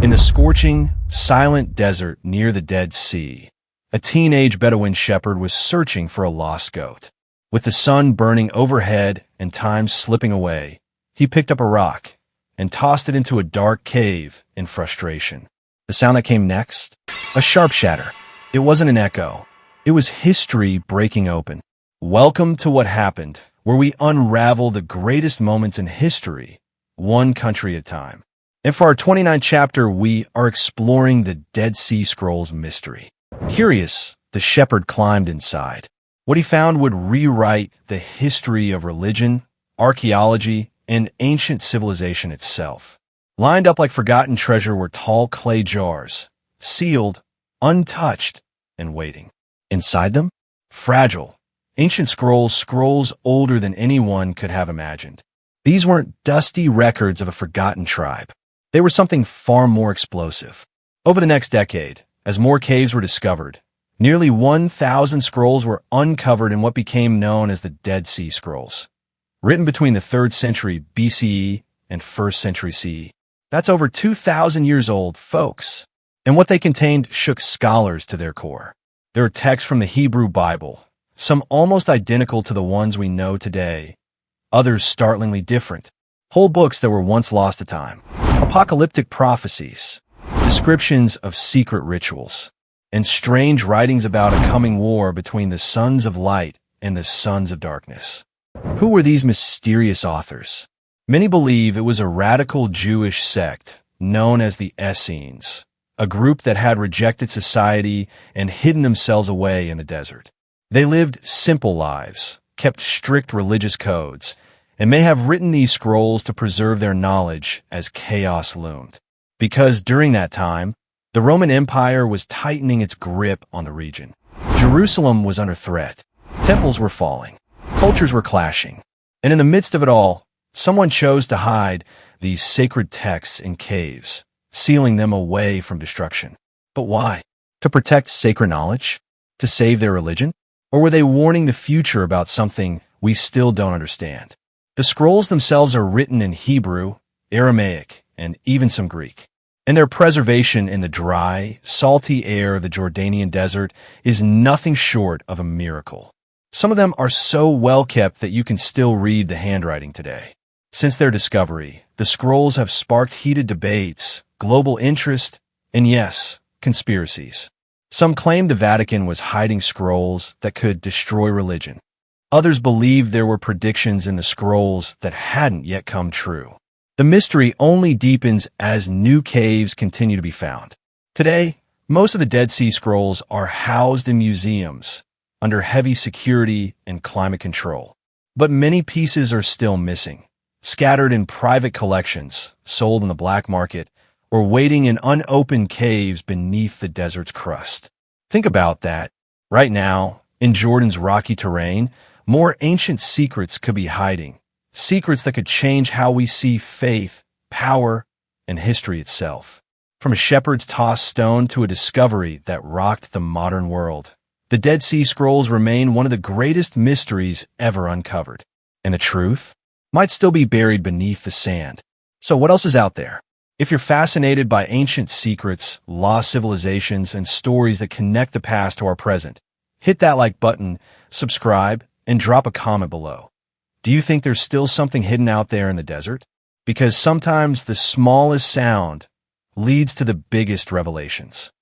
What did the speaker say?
In the scorching, silent desert near the Dead Sea, a teenage Bedouin shepherd was searching for a lost goat. With the sun burning overhead and time slipping away, he picked up a rock and tossed it into a dark cave in frustration. The sound that came next? A sharp shatter. It wasn't an echo. It was history breaking open. Welcome to What Happened, where we unravel the greatest moments in history, one country at a time. And for our 29th chapter, we are exploring the Dead Sea Scrolls mystery. Curious, the shepherd climbed inside. What he found would rewrite the history of religion, archaeology, and ancient civilization itself. Lined up like forgotten treasure were tall clay jars, sealed, untouched, and waiting. Inside them, fragile, ancient scrolls older than anyone could have imagined. These weren't dusty records of a forgotten tribe. They were something far more explosive. Over the next decade, as more caves were discovered, nearly 1,000 scrolls were uncovered in what became known as the Dead Sea Scrolls. Written between the 3rd century BCE and 1st century CE. That's over 2,000 years old, folks. And what they contained shook scholars to their core. There are texts from the Hebrew Bible, some almost identical to the ones we know today, others startlingly different. Whole books that were once lost to time. Apocalyptic prophecies, descriptions of secret rituals, and strange writings about a coming war between the sons of light and the sons of darkness. Who were these mysterious authors? Many believe it was a radical Jewish sect known as the Essenes, a group that had rejected society and hidden themselves away in the desert. They lived simple lives, kept strict religious codes, and may have written these scrolls to preserve their knowledge as chaos loomed. Because during that time, the Roman Empire was tightening its grip on the region. Jerusalem was under threat. Temples were falling. Cultures were clashing. And in the midst of it all, someone chose to hide these sacred texts in caves, sealing them away from destruction. But why? To protect sacred knowledge? To save their religion? Or were they warning the future about something we still don't understand? The scrolls themselves are written in Hebrew, Aramaic, and even some Greek. And their preservation in the dry, salty air of the Jordanian desert is nothing short of a miracle. Some of them are so well kept that you can still read the handwriting today. Since their discovery, the scrolls have sparked heated debates, global interest, and yes, conspiracies. Some claim the Vatican was hiding scrolls that could destroy religion. Others believe there were predictions in the scrolls that hadn't yet come true. The mystery only deepens as new caves continue to be found. Today, most of the Dead Sea Scrolls are housed in museums, under heavy security and climate control. But many pieces are still missing, scattered in private collections, sold in the black market, or waiting in unopened caves beneath the desert's crust. Think about that. Right now, in Jordan's rocky terrain, more ancient secrets could be hiding, secrets that could change how we see faith, power, and history itself. From a shepherd's tossed stone to a discovery that rocked the modern world, the Dead Sea Scrolls remain one of the greatest mysteries ever uncovered. And the truth might still be buried beneath the sand. So what else is out there? If you're fascinated by ancient secrets, lost civilizations, and stories that connect the past to our present, hit that like button, subscribe, and drop a comment below. Do you think there's still something hidden out there in the desert? Because sometimes the smallest sound leads to the biggest revelations.